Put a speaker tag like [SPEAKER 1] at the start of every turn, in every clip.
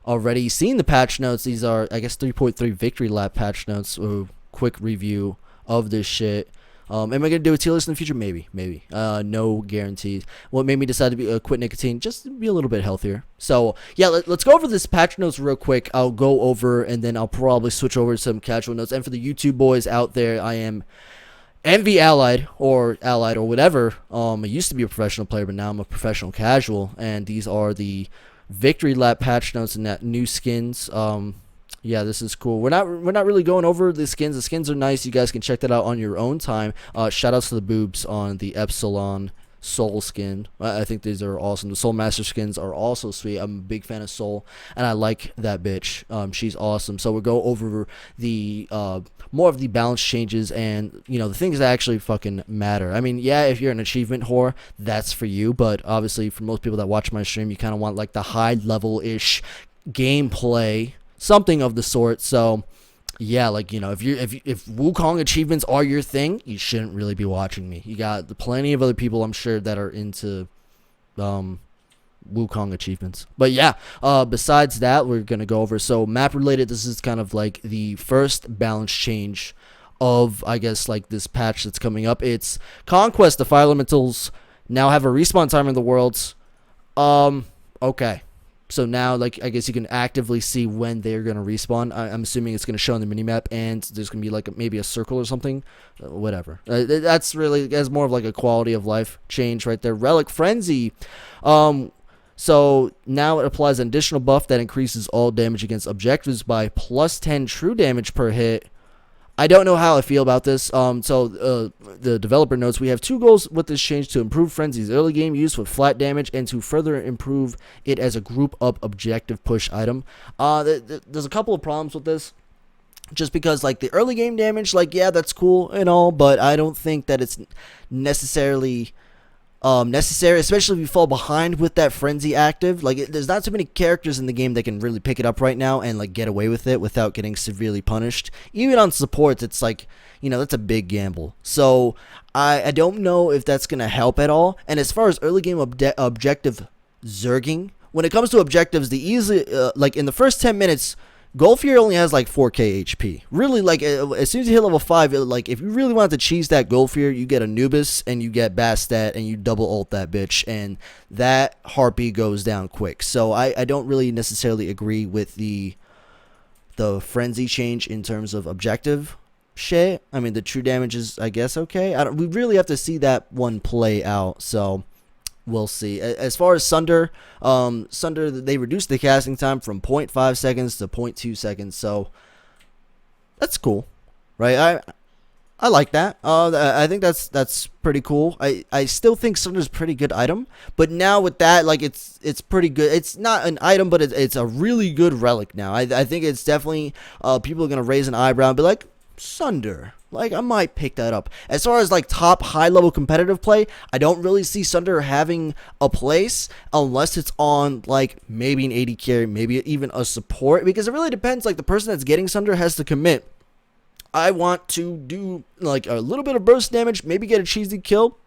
[SPEAKER 1] already seen the patch notes, these are, I guess, 3.3 victory lap patch notes. Ooh, quick review of this shit. Am I gonna do a tier list in the future? Maybe, maybe. No guarantees. What made me decide to quit nicotine? Just to be a little bit healthier. So yeah, let's go over this patch notes real quick. I'll go over and then I'll probably switch over to some casual notes. And for the YouTube boys out there, I am EnVy allied or whatever. I used to be a professional player, but now I'm a professional casual. And these are the victory lap patch notes and that new skins. Yeah, this is cool. We're not really going over the skins. The skins are nice. You guys can check that out on your own time. Shout outs to the boobs on the Epsilon Soul skin. I think these are awesome. The Soul Master skins are also sweet. I'm a big fan of Soul, and I like that bitch. She's awesome. So we'll go over the more of the balance changes and, you know, the things that actually fucking matter. I mean, yeah, if you're an achievement whore, that's for you. But obviously, for most people that watch my stream, you kind of want like the high level ish gameplay, something of the sort. So yeah, like, you know, if Wukong achievements are your thing, you shouldn't really be watching me. You got plenty of other people, I'm sure, that are into Wukong achievements. But yeah, besides that, we're gonna go over, so map related, this is kind of like the first balance change of, I guess, like this patch that's coming up. It's Conquest. The fire elementals now have a respawn time in the worlds. Okay. So now, like, I guess you can actively see when they're going to respawn. I'm assuming it's going to show on the minimap, and there's going to be, like, maybe a circle or something. Whatever. That's more of, like, a quality of life change right there. Relic Frenzy. So now it applies an additional buff that increases all damage against objectives by plus 10 true damage per hit. I don't know how I feel about this. The developer notes, we have two goals with this change: to improve Frenzy's early game use with flat damage, and to further improve it as a group up objective push item. There's a couple of problems with this. Just because, like, the early game damage, like, yeah, that's cool and all, but I don't think that it's necessary, especially if you fall behind with that frenzy active. Like, there's not too many characters in the game that can really pick it up right now and, like, get away with it without getting severely punished. Even on supports, it's like, you know, that's a big gamble. So I don't know if that's gonna help at all. And as far as early game objective zerging, when it comes to objectives, the easy like, in the first 10 minutes, Goldfear only has like 4k HP. Really, like, as soon as you hit level 5, like, if you really want to cheese that Goldfear, you get Anubis and you get Bastet and you double ult that bitch, and that heartbeat goes down quick. So I don't really necessarily agree with the frenzy change in terms of objective shit. I mean, the true damage is, I guess, okay. We really have to see that one play out. So we'll see. As far as Sunder, they reduced the casting time from 0.5 seconds to 0.2 seconds, so that's cool, right? I like that. I think that's pretty cool. I still think Sunder's a pretty good item, but now with that, like, it's pretty good. It's not an item, but it's a really good relic now. I think it's definitely, people are gonna raise an eyebrow and be like, Sunder, like, I might pick that up. As far as, like, top high-level competitive play, I don't really see Sunder having a place unless it's on, like, maybe an 80 carry, maybe even a support, because it really depends. Like, the person that's getting Sunder has to commit. I want to do, like, a little bit of burst damage, maybe get a cheesy kill.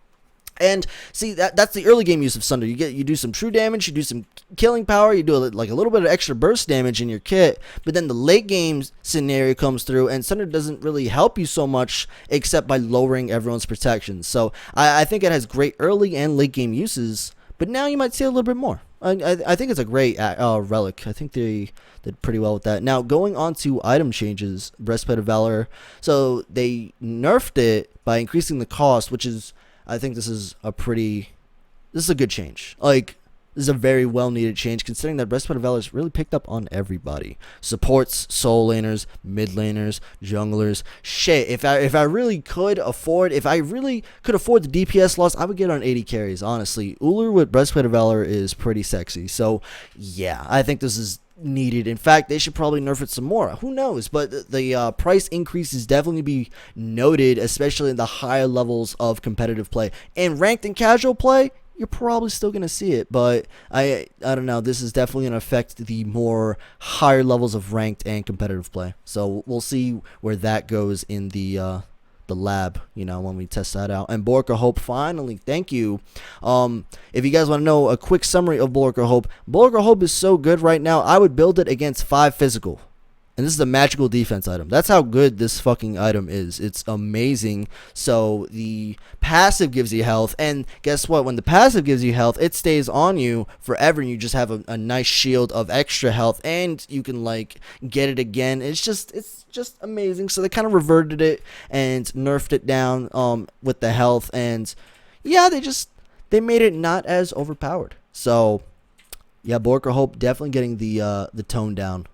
[SPEAKER 1] And see, that's the early game use of Sunder. You do some true damage, you do some killing power, you do like a little bit of extra burst damage in your kit, but then the late game scenario comes through, and Sunder doesn't really help you so much except by lowering everyone's protection. So I think it has great early and late game uses, but now you might see a little bit more. I think it's a great relic. I think they did pretty well with that. Now, going on to item changes, Breastplate of Valor. So they nerfed it by increasing the cost, which is, I think this is a good change. Like, this is a very well needed change, considering that Breastplate of Valor is really picked up on everybody. Supports, soul laners, mid laners, junglers. Shit, if I really could afford, the DPS loss, I would get on 80 carries, honestly. Ullr with Breastplate of Valor is pretty sexy. So yeah, I think this is needed. In fact, they should probably nerf it some more. Who knows? But the price increase is definitely be noted, especially in the higher levels of competitive play. And ranked and casual play, you're probably still going to see it, but I don't know. This is definitely going to affect the more higher levels of ranked and competitive play. So we'll see where that goes in the the lab, you know, when we test that out. And Borka Hope, finally, thank you. If you guys want to know a quick summary of Borka Hope is so good right now. I would build it against 5 physical. And this is a magical defense item. That's how good this fucking item is. It's amazing. So the passive gives you health. And guess what? When the passive gives you health, it stays on you forever. And you just have a nice shield of extra health. And you can, like, get it again. It's just amazing. So they kind of reverted it and nerfed it down with the health. And, yeah, they made it not as overpowered. So, yeah, Borka Hope definitely getting the tone down.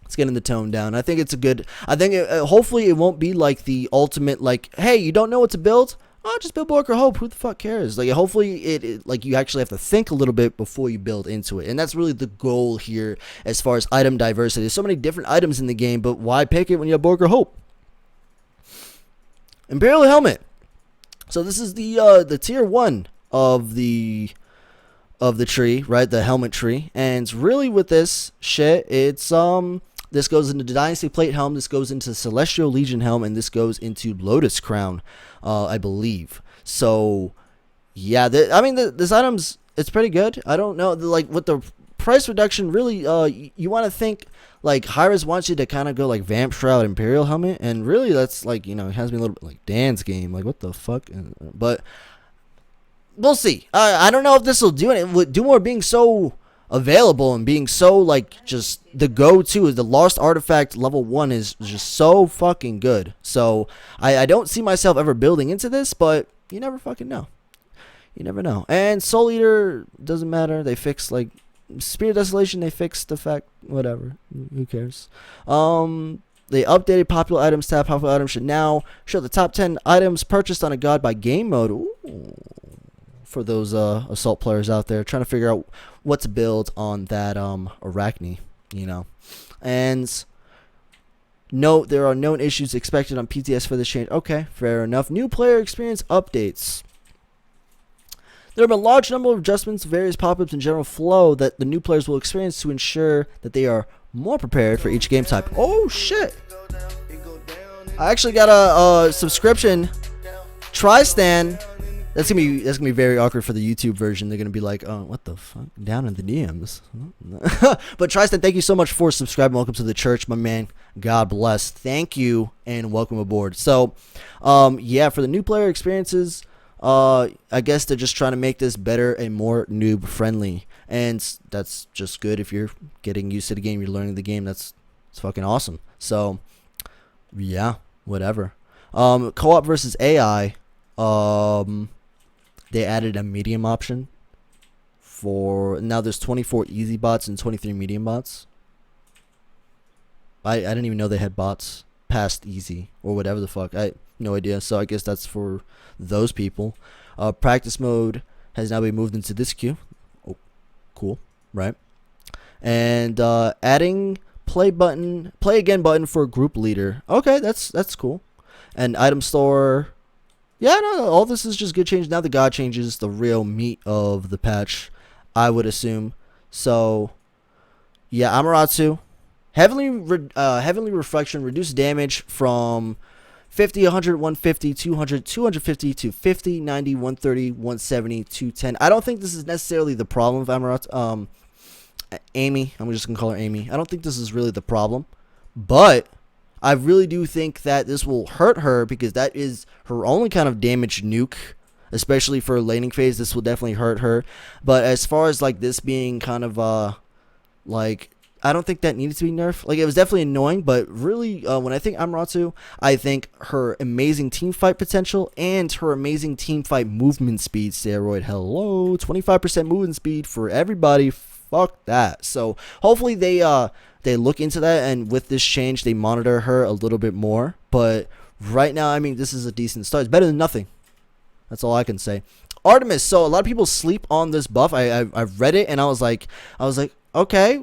[SPEAKER 1] It's getting the tone down. I think it's a good. I think hopefully it won't be like the ultimate, like, hey, you don't know what to build? Oh, just build Borka Hope. Who the fuck cares? Like, hopefully it like you actually have to think a little bit before you build into it, and that's really the goal here as far as item diversity. There's so many different items in the game, but why pick it when you have Borka Hope? Imperial Helmet. So this is the tier 1 of the tree, right? The helmet tree, and really with this shit, it's this goes into Dynasty Plate Helm, this goes into Celestial Legion Helm, and this goes into Lotus Crown, I believe. So, yeah, this item's, it's pretty good. I don't know, like, with the price reduction, really, you want to think, like, Hi-Rez wants you to kind of go, like, Vamp Shroud Imperial Helmet, and really, that's, like, you know, it has me a little bit like Dan's game, like, what the fuck, but we'll see. I don't know if this will do it. With Dumore being so available and being so, like, just the go-to, the Lost Artifact level 1 is just so fucking good. So I don't see myself ever building into this, but you never fucking know. You never know. And Soul Eater, doesn't matter. They fixed, like, Spirit Desolation, they fixed the fact, whatever. Who cares? They updated popular items tab. Popular items should now show the top 10 items purchased on a god by game mode. Ooh. For those assault players out there trying to figure out what to build on that Arachne, you know. And note, there are known issues expected on PTS for this change. Okay, fair enough. New player experience updates. There have been a large number of adjustments to various pop-ups and general flow that the new players will experience to ensure that they are more prepared for each game type. Oh shit, I actually got a subscription. Tristan. That's gonna be very awkward for the YouTube version. They're gonna be like, "Oh, what the fuck?" Down in the DMs. But Tristan, thank you so much for subscribing. Welcome to the church, my man. God bless. Thank you and welcome aboard. So, yeah, for the new player experiences, I guess they're just trying to make this better and more noob friendly, and that's just good. If you're getting used to the game, you're learning the game. It's fucking awesome. So, yeah, whatever. Co-op versus AI. They added a medium option for now. There's 24 easy bots and 23 medium bots. I didn't even know they had bots past easy or whatever the fuck. I no idea. So I guess that's for those people. Practice mode has now been moved into this queue. Oh, cool, right? And adding play again button for group leader. Okay, that's cool. And item store. Yeah, no, all this is just good change. Now the god changes, the real meat of the patch, I would assume. So, yeah, Amaterasu. Heavenly Reflection, reduced damage from 50, 100, 150, 200, 250 to 50, 90, 130, 170, 210. I don't think this is necessarily the problem of Amaterasu. Amy, I'm just going to call her Amy. I don't think this is really the problem. But I really do think that this will hurt her because that is her only kind of damage nuke, especially for laning phase. This will definitely hurt her. But as far as like this being kind of like, I don't think that needed to be nerfed. Like, it was definitely annoying, but really when I think Amaterasu, I think her amazing team fight potential and her amazing team fight movement speed steroid. Hello, 25% movement speed for everybody. Fuck that. So hopefully they look into that, and with this change, they monitor her a little bit more. But right now, I mean, this is a decent start. It's better than nothing. That's all I can say. Artemis. So a lot of people sleep on this buff. I've read it, and I was like, okay,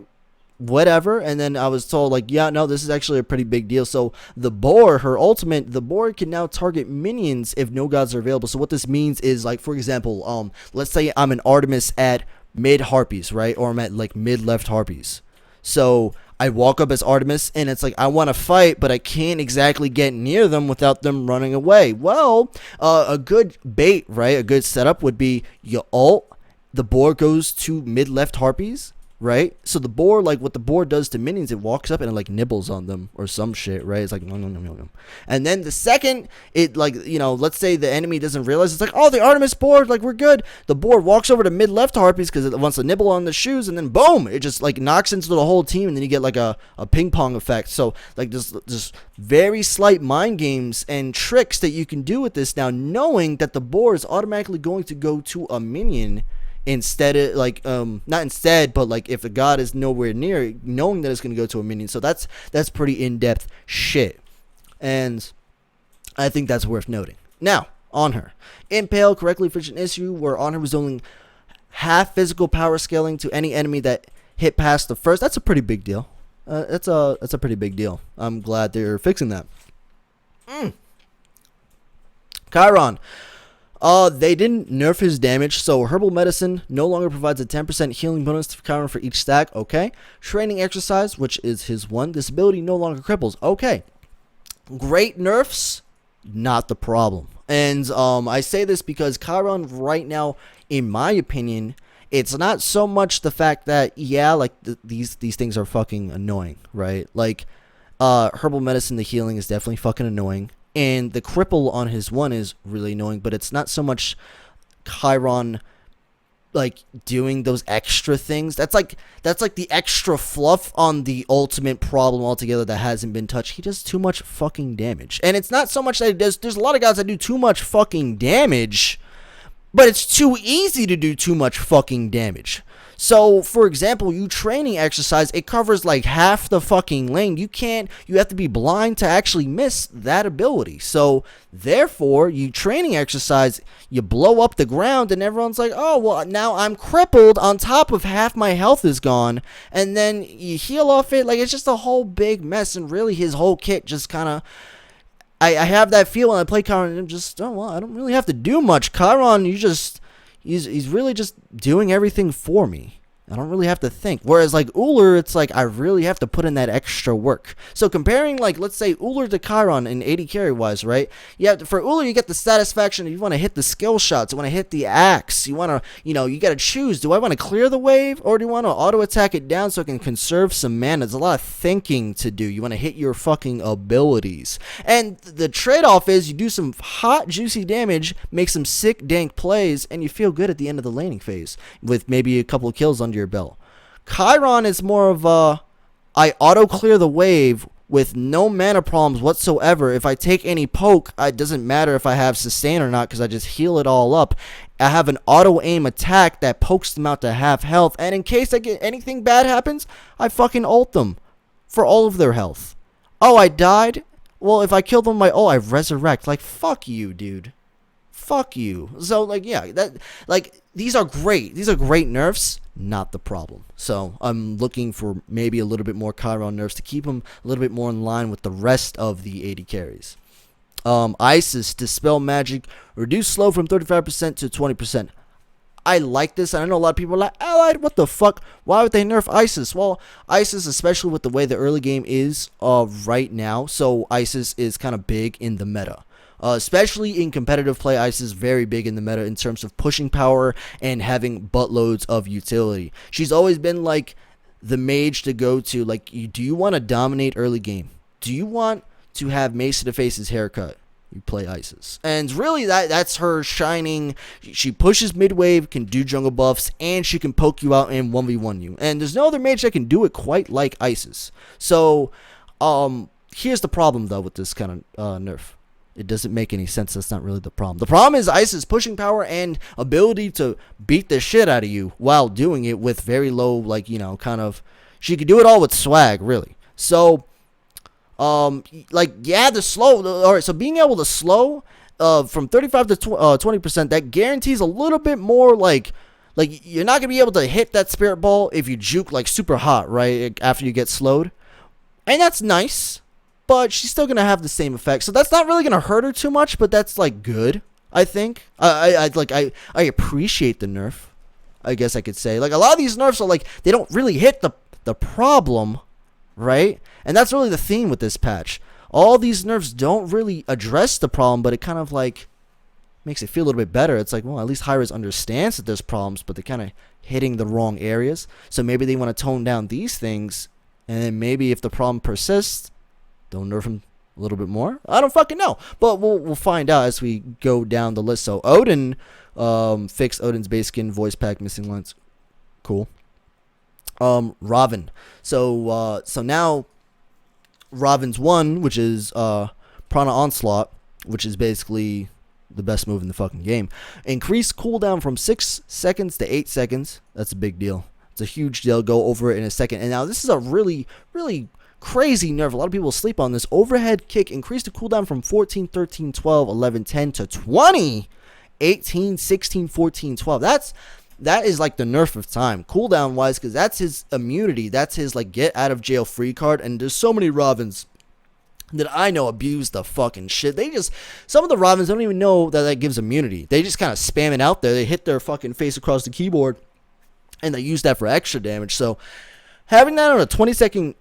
[SPEAKER 1] whatever. And then I was told, like, yeah, no, this is actually a pretty big deal. So the boar, her ultimate, the boar can now target minions if no gods are available. So what this means is, like, for example, let's say I'm an Artemis at mid Harpies, right? Or I'm at, like, mid left Harpies. So I walk up as Artemis, and it's like I want to fight, but I can't exactly get near them without them running away. Well, a good bait, right? A good setup would be you ult, the boar goes to mid-left harpies, right? So the boar, like what the boar does to minions, it walks up and it like nibbles on them or some shit, right? It's like no, no, no, no, no. And then the second it, like, you know, let's say the enemy doesn't realize, it's like, oh, the Artemis boar, like we're good. The boar walks over to mid left harpies because it wants to nibble on the shoes, and then boom, it just like knocks into the whole team, and then you get like a ping pong effect. So like just very slight mind games and tricks that you can do with this now, knowing that the boar is automatically going to go to a minion instead of like not instead, but like if the god is nowhere near, knowing that it's going to go to a minion. So that's pretty in-depth shit, and I think that's worth noting. Now on her, impale correctly fixed an issue where on her was only half physical power scaling to any enemy that hit past the first. That's a pretty big deal. That's a pretty big deal. I'm glad they're fixing that. Chiron. They didn't nerf his damage, so Herbal Medicine no longer provides a 10% healing bonus to Chiron for each stack, okay. Training Exercise, which is his one, this ability no longer cripples, okay. Great nerfs, not the problem. And I say this because Chiron right now, in my opinion, it's not so much the fact that, yeah, like these things are fucking annoying, right? Like, Herbal Medicine, the healing is definitely fucking annoying. And the cripple on his one is really annoying, but it's not so much Chiron like doing those extra things. That's like the extra fluff on the ultimate problem altogether that hasn't been touched. He does too much fucking damage. And it's not so much that he does, there's a lot of guys that do too much fucking damage, but it's too easy to do too much fucking damage. So, for example, you training exercise, it covers like half the fucking lane. You have to be blind to actually miss that ability. So, therefore, you training exercise, you blow up the ground, and everyone's like, oh, well, now I'm crippled on top of half my health is gone. And then you heal off it. Like, it's just a whole big mess. And really, his whole kit just kind of... I have that feel when I play Chiron, and I'm just, oh, well, I don't really have to do much. Chiron, he's really just doing everything for me. I don't really have to think. Whereas like Ullr, it's like I really have to put in that extra work. So comparing, like, let's say Ullr to Chiron in 80 carry wise, right? Yeah, for Ullr you get the satisfaction if you want to hit the skill shots, you want to hit the axe, you want to, you got to choose. Do I want to clear the wave, or do you want to auto attack it down so it can conserve some mana? There's a lot of thinking to do. You want to hit your fucking abilities. And the trade-off is you do some hot, juicy damage, make some sick, dank plays, and you feel good at the end of the laning phase with maybe a couple of kills under your belt. Chiron is more of a, I auto clear the wave with no mana problems whatsoever. If I take any poke, it doesn't matter if I have sustain or not, because I just heal it all up. I have an auto aim attack that pokes them out to half health, and in case I get anything bad happens, I fucking ult them for all of their health. Oh, I died? Well, if I kill them with my ult, I resurrect. Like, fuck you, dude. Fuck you. So, like, yeah, these are great. These are great nerfs, not the problem. So, I'm looking for maybe a little bit more Chiron nerfs to keep them a little bit more in line with the rest of the 80 carries. Isis, Dispel Magic, reduce slow from 35% to 20%. I like this, and I know a lot of people are like, Allied, what the fuck? Why would they nerf Isis? Well, Isis, especially with the way the early game is right now, so Isis is kind of big in the meta. Especially in competitive play, Isis is very big in the meta in terms of pushing power and having buttloads of utility. She's always been like the mage to go to. Like, do you want to dominate early game? Do you want to have Mace to the Face's haircut? You play Isis. And really, that's her shining. She pushes mid-wave, can do jungle buffs, and she can poke you out and 1v1 you. And there's no other mage that can do it quite like Isis. So, here's the problem, though, with this kind of nerf. It doesn't make any sense. That's not really the problem. The problem is Isis pushing power and ability to beat the shit out of you while doing it with very low, like, kind of... She could do it all with swag, really. So... the slow, all right, so being able to slow, from 35 to 20%, that guarantees a little bit more, like, you're not gonna be able to hit that spirit ball if you juke, like, super hot, right, after you get slowed, and that's nice, but she's still gonna have the same effect, so that's not really gonna hurt her too much, but that's, like, good, I think. I appreciate the nerf, I guess I could say. Like, a lot of these nerfs are, like, they don't really hit the problem, right? And that's really the theme with this patch. All these nerfs don't really address the problem, but it kind of like makes it feel a little bit better. It's like, well, at least Hi-Rez understands that there's problems, but they're kind of hitting the wrong areas. So maybe they want to tone down these things, and then maybe if the problem persists, they'll nerf them a little bit more. I don't fucking know, but we'll find out as we go down the list. So Odin fixed Odin's base skin, voice pack, missing lines. Cool. Robin. So now Robin's 1, which is Prana Onslaught, which is basically the best move in the fucking game. Increase cooldown from 6 seconds to 8 seconds. That's a big deal. It's a huge deal. Go over it in a second. And now this is a really, really crazy nerf. A lot of people sleep on this. Overhead kick. Increase the cooldown from 14, 13, 12, 11, 10 to 20, 18, 16, 14, 12. That is like the nerf of time, cooldown wise, because that's his immunity. That's his like get out of jail free card. And there's so many Robins that I know abuse the fucking shit. Some of the Robins don't even know that gives immunity. They just kind of spam it out there. They hit their fucking face across the keyboard, and they use that for extra damage. So having that on a 20-second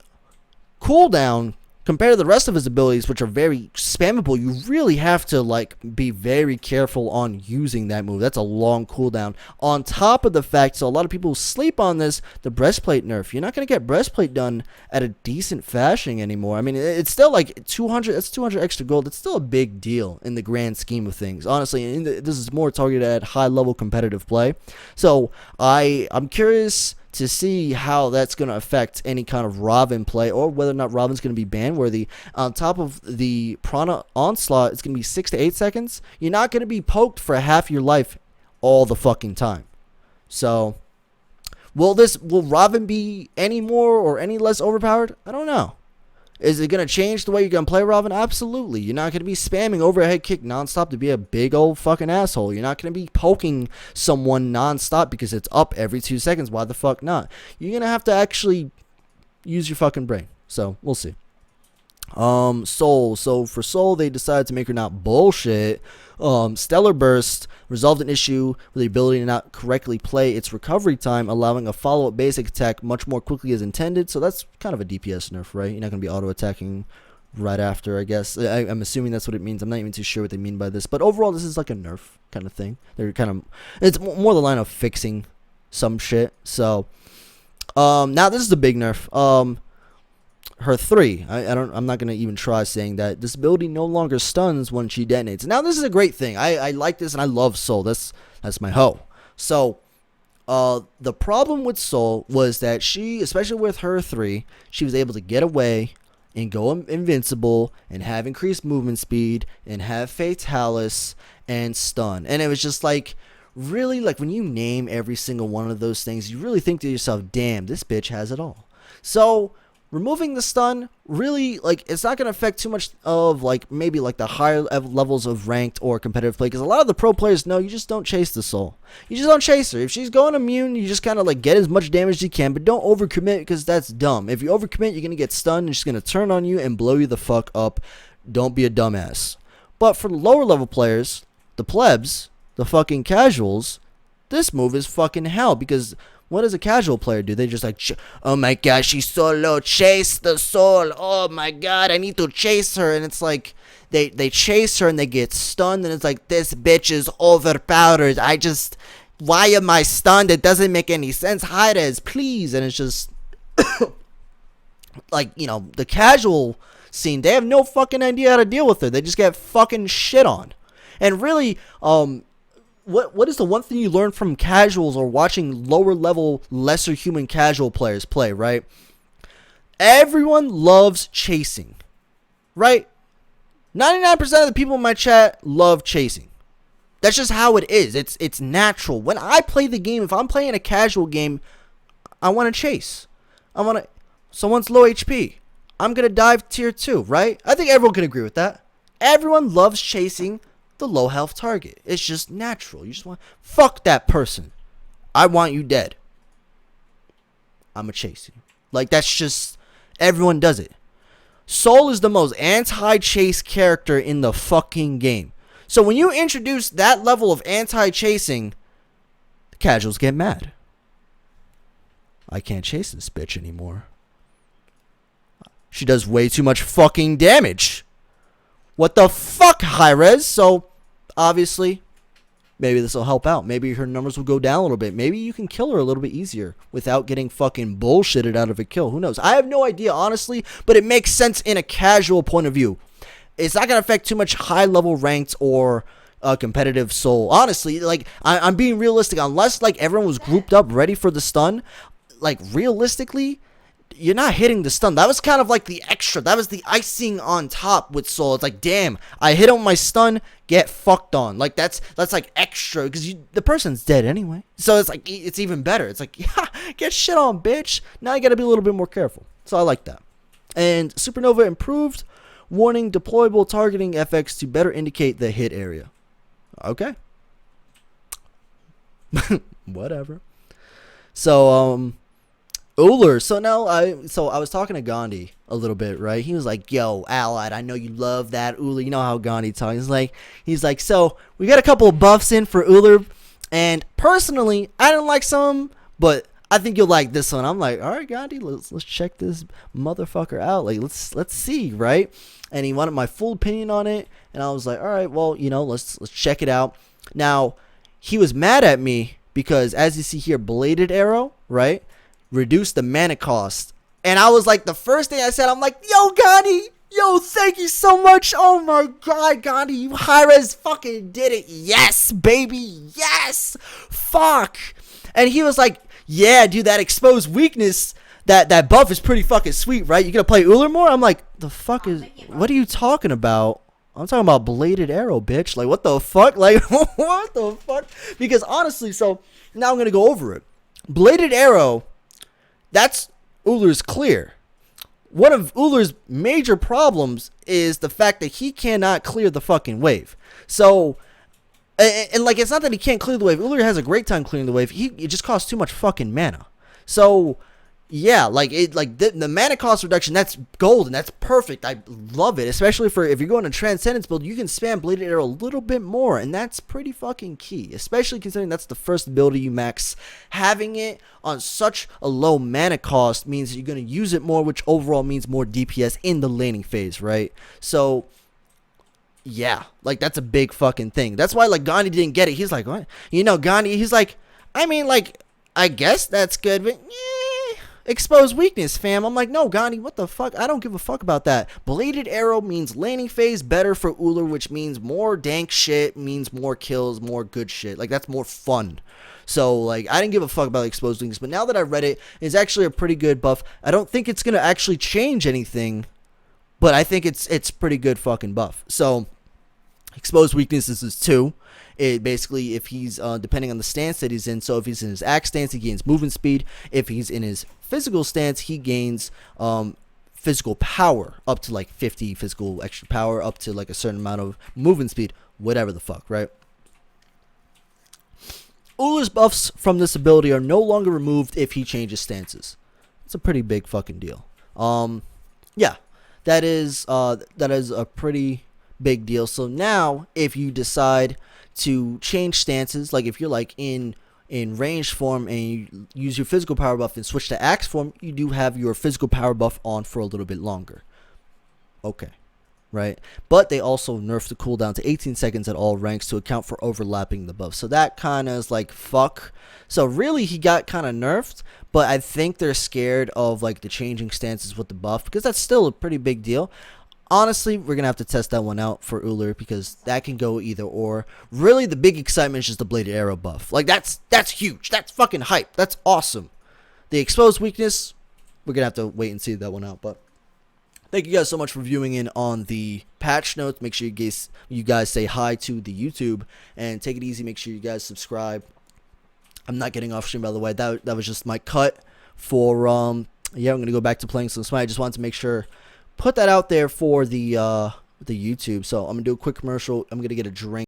[SPEAKER 1] cooldown compared to the rest of his abilities, which are very spammable, you really have to like be very careful on using that move. That's a long cooldown. On top of the fact, so a lot of people sleep on this, the breastplate nerf. You're not going to get breastplate done at a decent fashion anymore. I mean, it's still like 200. That's 200 extra gold. It's still a big deal in the grand scheme of things. Honestly, this is more targeted at high-level competitive play. So I'm curious to see how that's going to affect any kind of Robin play, or whether or not Robin's going to be ban worthy. On top of the Prana Onslaught, it's going to be 6 to 8 seconds. You're not going to be poked for half your life all the fucking time. So will Robin be any more or any less overpowered? I don't know. Is it going to change the way you're going to play Robin? Absolutely. You're not going to be spamming overhead kick nonstop to be a big old fucking asshole. You're not going to be poking someone nonstop because it's up every 2 seconds. Why the fuck not? You're going to have to actually use your fucking brain. So, we'll see. Soul. So for Soul, they decided to make her not bullshit. Stellar Burst resolved an issue with the ability to not correctly play its recovery time, allowing a follow-up basic attack much more quickly as intended. So that's kind of a DPS nerf, right? You're not going to be auto-attacking right after, I guess. I'm assuming that's what it means. I'm not even too sure what they mean by this. But overall, this is like a nerf kind of thing. It's more the line of fixing some shit. So, now this is the big nerf. Her 3, I'm not gonna even try saying that. This ability no longer stuns when she detonates. Now this is a great thing. I like this and I love Soul. That's my hoe. So the problem with Soul was that she, especially with her 3, she was able to get away and go invincible and have increased movement speed and have Fatalis and stun. And it was just like, really, like when you name every single one of those things, you really think to yourself, damn, this bitch has it all. So removing the stun, really, like, it's not going to affect too much of, like, maybe, like, the higher levels of ranked or competitive play, because a lot of the pro players know you just don't chase the Soul. You just don't chase her. If she's going immune, you just kind of, like, get as much damage as you can, but don't overcommit, because that's dumb. If you overcommit, you're going to get stunned, and she's going to turn on you and blow you the fuck up. Don't be a dumbass. But for the lower level players, the plebs, the fucking casuals, this move is fucking hell, because what does a casual player do? They just like, oh my god, she's so low, chase the Soul. Oh my god, I need to chase her. And it's like, they chase her and they get stunned. And it's like, this bitch is overpowered. Why am I stunned? It doesn't make any sense. Hi-Rez, please. And it's just, like, you know, the casual scene, they have no fucking idea how to deal with her. They just get fucking shit on. And really, what is the one thing you learn from casuals or watching lower level, lesser human casual players play, right? Everyone loves chasing, right? 99% of the people in my chat love chasing. That's just how it is. It's natural. When I play the game, if I'm playing a casual game, I want to chase. Someone's low HP. I'm going to dive tier 2, right? I think everyone can agree with that. Everyone loves chasing the low health target. It's just natural. You just want, fuck that person. I want you dead. I'ma chase you. Like, that's just, everyone does it. Soul is the most anti-chase character in the fucking game. So when you introduce that level of anti-chasing, the casuals get mad. I can't chase this bitch anymore. She does way too much fucking damage. What the fuck, high res? So, obviously, maybe this will help out. Maybe her numbers will go down a little bit. Maybe you can kill her a little bit easier without getting fucking bullshitted out of a kill. Who knows? I have no idea, honestly, but it makes sense in a casual point of view. It's not going to affect too much high-level ranked or competitive soul. Honestly, like, I'm being realistic. Unless, like, everyone was grouped up ready for the stun, like, realistically, you're not hitting the stun. That was kind of like the extra. That was the icing on top with Soul. It's like, damn, I hit him with my stun, get fucked on. Like, that's like extra because the person's dead anyway. So it's like, it's even better. It's like, yeah, get shit on, bitch. Now you got to be a little bit more careful. So I like that. And Supernova improved warning deployable targeting FX to better indicate the hit area. Okay. Whatever. So, Ullr. So now I was talking to Gandhi a little bit, right? He was like, "Yo, Allied, I know you love that Ullr." You know how Gandhi talks. He's like, so we got a couple of buffs in for Ullr, and personally, I didn't like some, but I think you'll like this one. I'm like, all right, Gandhi, let's check this motherfucker out. Like, let's see, right? And he wanted my full opinion on it, and I was like, all right, well, let's check it out. Now, he was mad at me because, as you see here, bladed arrow, right? Reduce the mana cost. And I was like, the first thing I said, I'm like, yo, Gandhi, yo, thank you so much. Oh my god, Gandhi, you high-res fucking did it. Yes, baby, yes. Fuck. And he was like, yeah, dude, that exposed weakness, that buff is pretty fucking sweet, right? You gonna play Ullr more? I'm like, what are you talking about? I'm talking about bladed arrow, bitch. Like, what the fuck? Like, what the fuck? Because honestly, so now I'm gonna go over it. Bladed arrow, that's Ullr's clear. One of Ullr's major problems is the fact that he cannot clear the fucking wave. So, and like, it's not that he can't clear the wave. Ullr has a great time clearing the wave. It just costs too much fucking mana. So, yeah, like the mana cost reduction, that's gold and that's perfect. I love it, especially for if you're going to Transcendence build, you can spam Bladed Arrow a little bit more, and that's pretty fucking key, especially considering that's the first ability you max. Having it on such a low mana cost means that you're going to use it more, which overall means more DPS in the laning phase, right? So, yeah, like, that's a big fucking thing. That's why, like, Gandhi didn't get it. He's like, what? Gandhi, he's like, I mean, like, I guess that's good, but exposed weakness, fam. I'm like, no, Gandhi, what the fuck? I don't give a fuck about that. Bladed Arrow means laning phase better for Ullr, which means more dank shit, means more kills, more good shit. Like, that's more fun. So, like, I didn't give a fuck about exposed weakness, but now that I read it, it's actually a pretty good buff. I don't think it's going to actually change anything, but I think it's pretty good fucking buff. So, exposed weaknesses is 2. It basically, if he's depending on the stance that he's in, so if he's in his axe stance, he gains movement speed. If he's in his physical stance, he gains physical power, up to like 50 physical extra power, up to like a certain amount of movement speed, whatever the fuck, right? Ullr's buffs from this ability are no longer removed if he changes stances. It's a pretty big fucking deal. Yeah, that is a pretty big deal. So now, if you decide to change stances, like if you're like in ranged form and you use your physical power buff and switch to axe form, you do have your physical power buff on for a little bit longer. Okay, right? But they also nerfed the cooldown to 18 seconds at all ranks to account for overlapping the buff. So that kind of is like, fuck. So really, he got kind of nerfed, but I think they're scared of like the changing stances with the buff, because that's still a pretty big deal. Honestly, we're going to have to test that one out for Ullr, because that can go either or. Really, the big excitement is just the Bladed Arrow buff. Like, that's huge. That's fucking hype. That's awesome. The exposed weakness, we're going to have to wait and see that one out. But thank you guys so much for viewing in on the patch notes. Make sure you guys say hi to the YouTube, and take it easy. Make sure you guys subscribe. I'm not getting off stream, by the way. That was just my cut for, yeah, I'm going to go back to playing some Smite. I just wanted to make sure, put that out there for the YouTube. So I'm gonna do a quick commercial. I'm gonna get a drink.